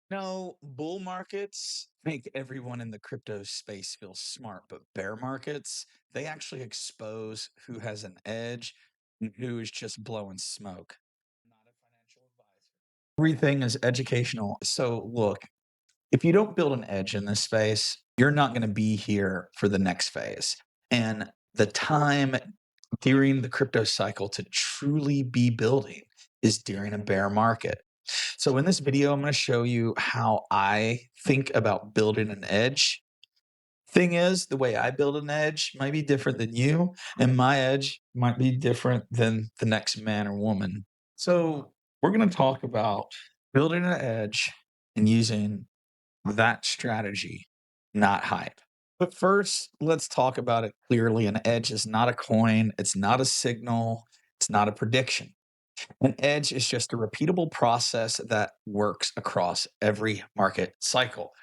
No, bull markets make everyone in the crypto space feel smart, but bear markets, they actually expose who has an edge and who is just blowing smoke. Not a financial advisor. Everything is educational. So, look, if you don't build an edge in this space, you're not going to be here for the next phase. And the time during the crypto cycle to truly be building is during a bear market. So in this video, I'm going to show you how I think about building an edge. Thing is, the way I build an edge might be different than you, and my edge might be different than the next man or woman. So we're going to talk about building an edge and using that strategy, not hype. But first, let's talk about it clearly. An edge is not a coin, it's not a signal, it's not a prediction. An edge is just a repeatable process that works across every market cycle.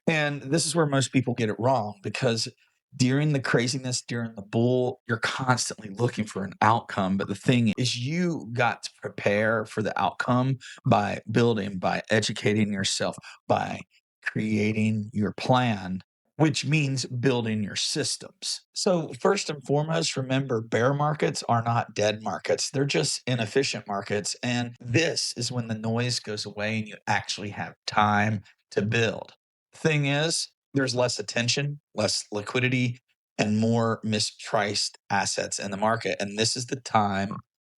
And this is where most people get it wrong because during the craziness, during the bull, you're constantly looking for an outcome. But the thing is, you got to prepare for the outcome by building, by educating yourself, by creating your plan, which means building your systems. So, first and foremost, remember bear markets are not dead markets, they're just inefficient markets. And this is when the noise goes away and you actually have time to build. Thing is, there's less attention, less liquidity, and more mispriced assets in the market. And this is the time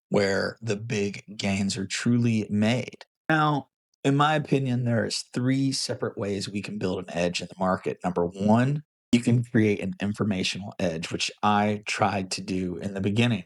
where the big gains are truly made. Now, in my opinion, there's three separate ways we can build an edge in the market. Number one, you can create an informational edge, which I tried to do in the beginning.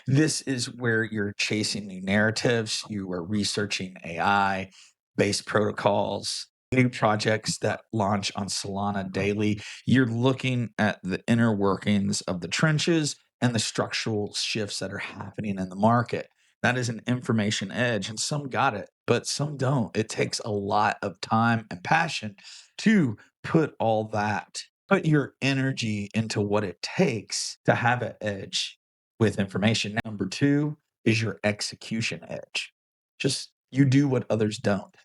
This is where you're chasing new narratives, you are researching AI based protocols, new projects that launch on Solana daily. You're looking at the inner workings of the trenches and the structural shifts that are happening in the market. That is an information edge, and some got it, but some don't. It takes a lot of time and passion to put all that, put your energy into what it takes to have an edge with information. Number two is your execution edge. Just you do what others don't.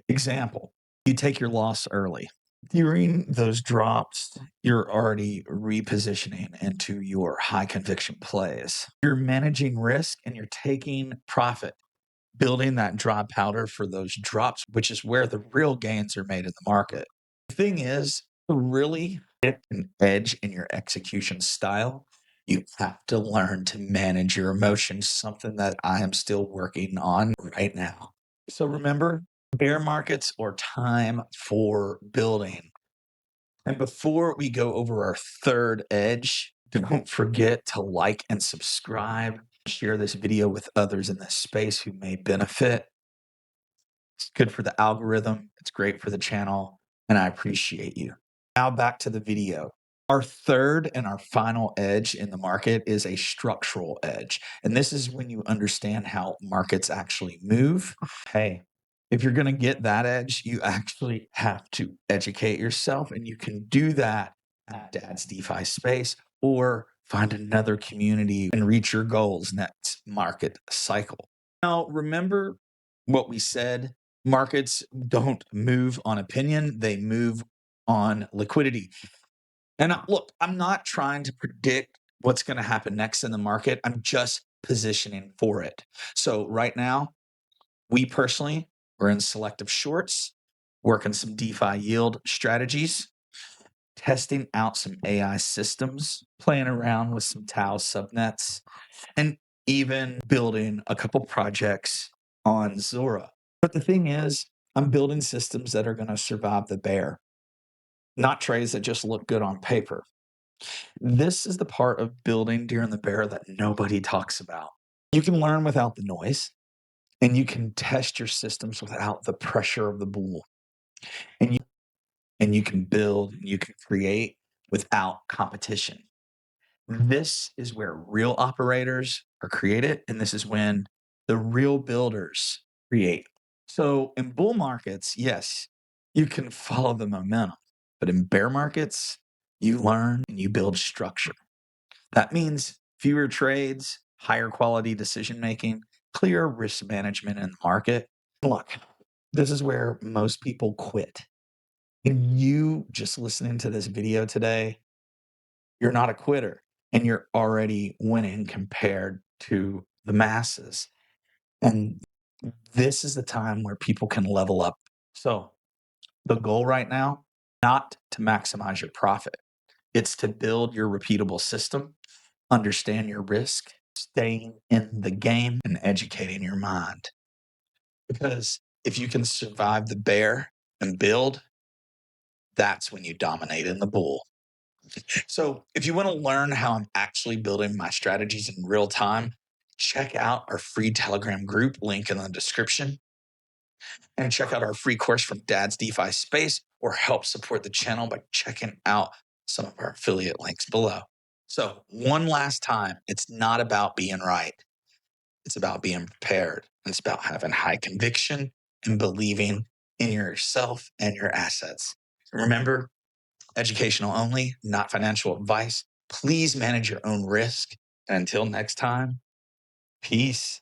Example, you take your loss early. During those drops, you're already repositioning into your high conviction plays. You're managing risk and you're taking profit, building that dry powder for those drops, which is where the real gains are made in the market. The thing is, to really get an edge in your execution style, you have to learn to manage your emotions, something that I am still working on right now. So remember, bear markets or time for building. And before we go over our third edge, don't forget to like and subscribe. Share this video with others in this space who may benefit. It's good for the algorithm, it's great for the channel, and I appreciate you. Now back to the video. Our third and our final edge in the market is a structural edge. And this is when you understand how markets actually move. Hey, if you're going to get that edge, you actually have to educate yourself. And you can do that at Dad's DeFi space or find another community and reach your goals next market cycle. Now, remember what we said, markets don't move on opinion, they move on liquidity. And look, I'm not trying to predict what's going to happen next in the market. I'm just positioning for it. So right now, we personally are in selective shorts, working some DeFi yield strategies, testing out some AI systems, playing around with some Tau subnets, and even building a couple projects on Zora. But the thing is, I'm building systems that are going to survive the bear, not trades that just look good on paper. This is the part of building during the bear that nobody talks about. You can learn without the noise, and you can test your systems without the pressure of the bull. And you can build and you can create without competition. This is where real operators are created, and this is when the real builders create. So in bull markets, yes, you can follow the momentum, but in bear markets, you learn and you build structure. That means fewer trades, higher quality decision making, clear risk management in the market. Look, This is where most people quit. And you just listening to this video today, you're not a quitter and you're already winning compared to the masses. And this is the time where people can level up. So the goal right now, not to maximize your profit. It's to build your repeatable system, understand your risk, staying in the game and educating your mind. Because if you can survive the bear and build, that's when you dominate in the bull. So if you want to learn how I'm actually building my strategies in real time, check out our free Telegram group link in the description and check out our free course from Dad's DeFi Space or help support the channel by checking out some of our affiliate links below. So one last time, it's not about being right. It's about being prepared. It's about having high conviction and believing in yourself and your assets. Remember, educational only, not financial advice. Please manage your own risk. And until next time, peace.